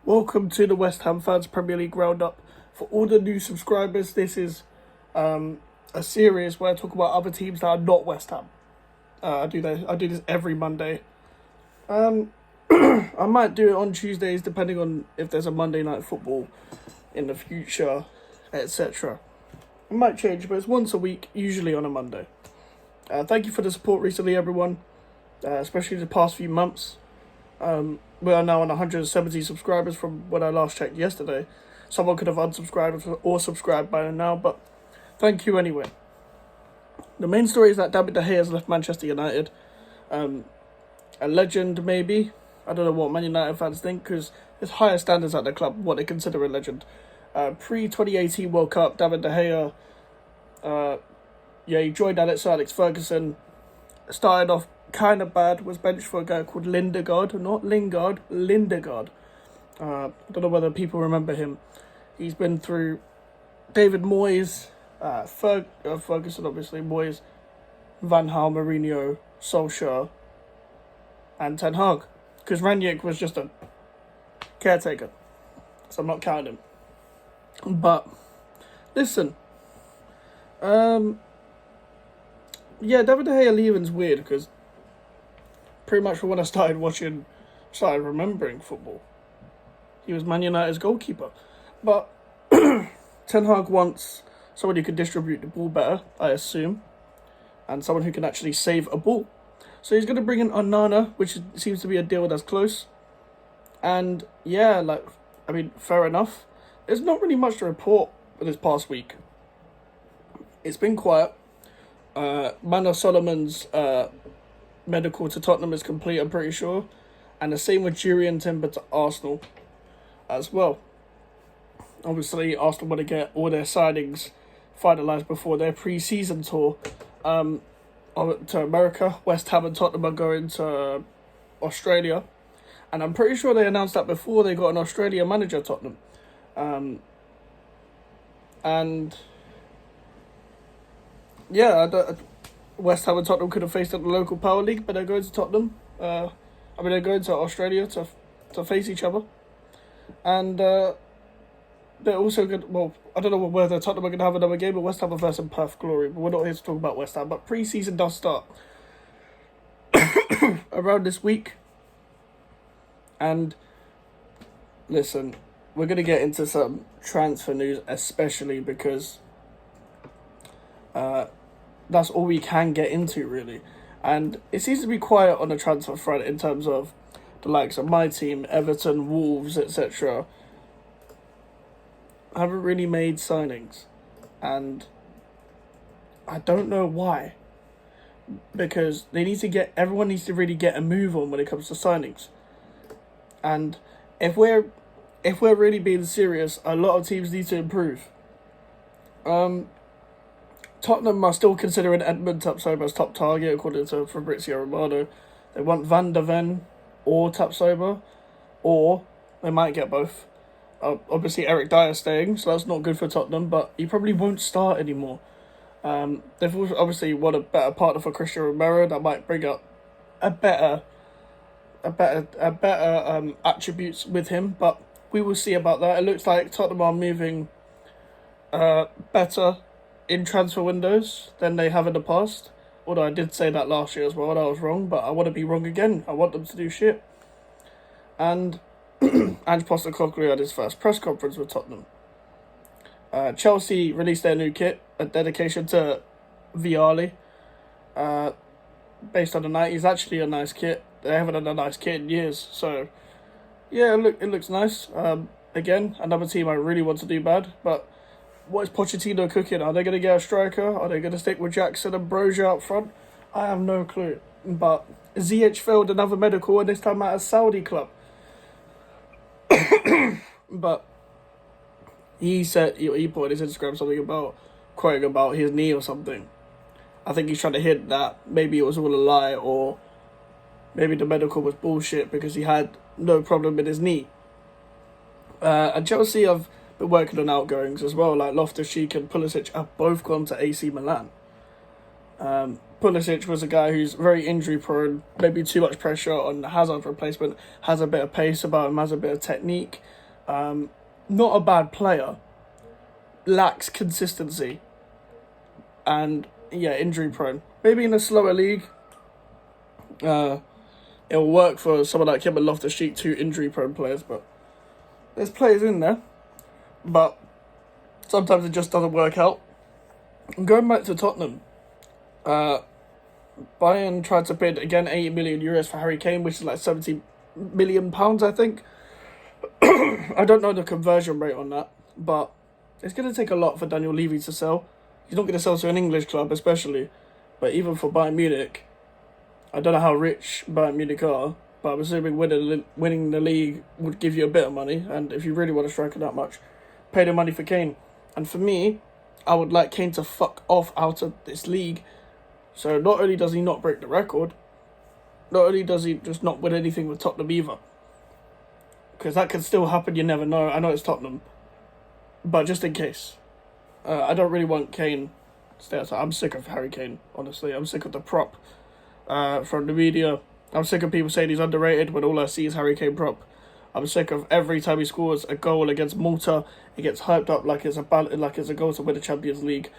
Welcome to the West Ham Fans Premier League Roundup. For all the new subscribers, this is a series where I talk about other teams that are not West Ham. I do this every Monday. I might do it on Tuesdays depending on if there's a Monday night football in the future, etc. It might change, but it's once a week, usually on a Monday. Thank you for the support recently, everyone, especially the past few months. We are now on 170 subscribers from when I last checked yesterday. Someone could have unsubscribed or subscribed by now, but thank you anyway. The main story is that David De Gea has left Manchester United. A legend, maybe. I don't know what Man United fans think, because there's higher standards at the club, what they consider a legend. Pre-2018 World Cup, David De Gea, he joined Sir Alex Ferguson, started off kind of bad, was benched for a guy called Lindegaard, not Lingard, Lindegaard. I don't know whether people remember him. He's been through David Moyes, Ferguson obviously, Moyes, Van Gaal, Mourinho, Solskjaer, and Ten Hag. Because Rangnick was just a caretaker, so I'm not counting him. But, listen, David De Gea leaving's weird because pretty much when I started remembering football, he was Man United's goalkeeper. But Ten Hag wants someone who can distribute the ball better, I assume, and someone who can actually save a ball. So he's going to bring in Onana, which seems to be a deal that's close. And fair enough. There's not really much to report for this past week. It's been quiet. Manor Solomon's medical to Tottenham is complete, I'm pretty sure. And the same with Jurriën Timber to Arsenal as well. Obviously, Arsenal want to get all their signings finalised before their pre-season tour to America. West Ham and Tottenham are going to Australia. And I'm pretty sure they announced that before they got an Australia manager, Tottenham. West Ham and Tottenham could have faced at the local power league, but they're going to Tottenham. They're going to Australia to face each other. And they're also good. Well, I don't know whether Tottenham are going to have another game, but West Ham are versus Perth Glory. But we're not here to talk about West Ham. But pre-season does start around this week. And listen, we're going to get into some transfer news, especially because that's all we can get into, really. And it seems to be quiet on the transfer front in terms of the likes of my team, Everton, Wolves, etc. haven't really made signings. And I don't know why. Because everyone needs to really get a move on when it comes to signings. And if we're really being serious, a lot of teams need to improve. Tottenham are still considering Edmund Tapsoba as top target, according to Fabrizio Romano. They want Van der Ven or Tapsoba, or they might get both. Obviously, Eric Dyer staying, so that's not good for Tottenham, but he probably won't start anymore. They've also obviously want a better partner for Christian Romero that might bring up a better attributes with him, but we will see about that. It looks like Tottenham are moving better in transfer windows than they have in the past. Although I did say that last year as well, and I was wrong, but I want to be wrong again. I want them to do shit. And Ange Postecoglou had his first press conference with Tottenham. Chelsea released their new kit, a dedication to Vialli, based on the 90s. Actually a nice kit. They haven't had a nice kit in years, so yeah, it looks nice. Again, another team I really want to do bad, but what is Pochettino cooking? Are they going to get a striker? Are they going to stick with Jackson and Brozier up front? I have no clue. But Ziyech failed another medical, and this time at a Saudi club. But he said, he put on his Instagram quoting about his knee or something. I think he's trying to hint that maybe it was all a lie, or maybe the medical was bullshit because he had no problem with his knee. And Chelsea have been working on outgoings as well, like Loftus-Cheek and Pulisic have both gone to AC Milan. Pulisic was a guy who's very injury prone, maybe too much pressure on Hazard's replacement, has a bit of pace about him, has a bit of technique. Not a bad player, lacks consistency, and yeah, injury prone. Maybe in a slower league, it'll work for someone like him and Loftus-Cheek, two injury prone players, but there's players in there, but sometimes it just doesn't work out. Going back to Tottenham, Bayern tried to bid again 80 million euros for Harry Kane, which is like 70 million pounds, I think. I don't know the conversion rate on that, but it's going to take a lot for Daniel Levy to sell. He's not going to sell to an English club, especially, but even for Bayern Munich, I don't know how rich Bayern Munich are, but I'm assuming winning the league would give you a bit of money, and if you really want to strike it that much, pay the money for Kane. And for me, I would like Kane to fuck off out of this league. So not only does he not break the record, not only does he just not win anything with Tottenham either, because that could still happen, you never know. I know it's Tottenham, but just in case. I don't really want Kane to stay outside. I'm sick of Harry Kane, honestly. I'm sick of the prop from the media. I'm sick of people saying he's underrated when all I see is Harry Kane prop. I'm sick of every time he scores a goal against Malta, he gets hyped up like it's a goal to win the Champions League.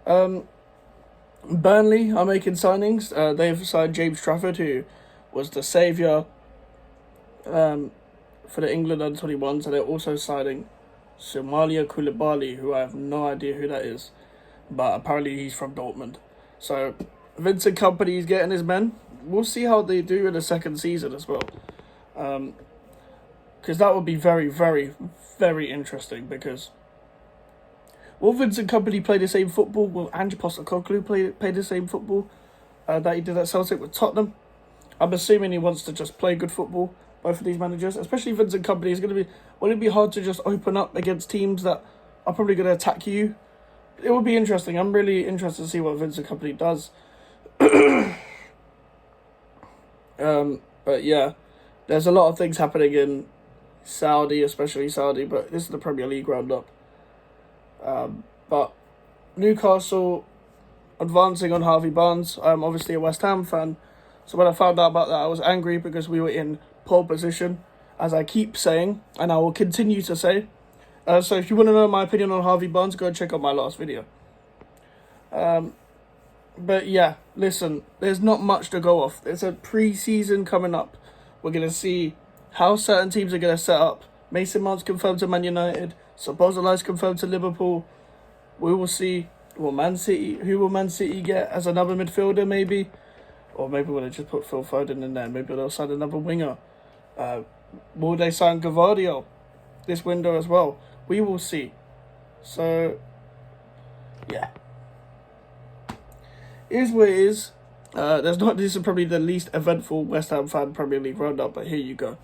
Burnley are making signings. They've signed James Trafford, who was the saviour for the England under-21s, and they're also signing Somalia Koulibaly, who I have no idea who that is, but apparently he's from Dortmund. So Vincent Kompany is getting his men. We'll see how they do in the second season as well. Because that would be very, very, very interesting, because will Vincent Kompany play the same football? Will Ange Postecoglou play the same football that he did at Celtic with Tottenham? I'm assuming he wants to just play good football, both of these managers, especially Vincent Kompany. Is going to be, will it be hard to just open up against teams that are probably going to attack you? It would be interesting. I'm really interested to see what Vincent Kompany does. But yeah, there's a lot of things happening in Saudi, especially Saudi, but this is the Premier League roundup. But Newcastle advancing on Harvey Barnes. I'm obviously a West Ham fan, so when I found out about that, I was angry because we were in pole position, as I keep saying, and I will continue to say. So if you want to know my opinion on Harvey Barnes, go and check out my last video. But yeah, listen, there's not much to go off. There's a pre-season coming up. We're going to see how certain teams are going to set up. Mason Mount's confirmed to Man United. Szoboszlai's confirmed to Liverpool. We will see who will Man City get as another midfielder, maybe? Or maybe we'll just put Phil Foden in there. Maybe they'll sign another winger. Will they sign Gvardiol this window as well? We will see. So, yeah. Is what it is. This is probably the least eventful West Ham fan Premier League roundup, but here you go.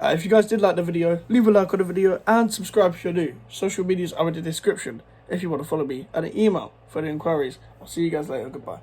If you guys did like the video, leave a like on the video and subscribe if you're new. Social medias are in the description if you want to follow me, and an email for the inquiries. I'll see you guys later. Goodbye.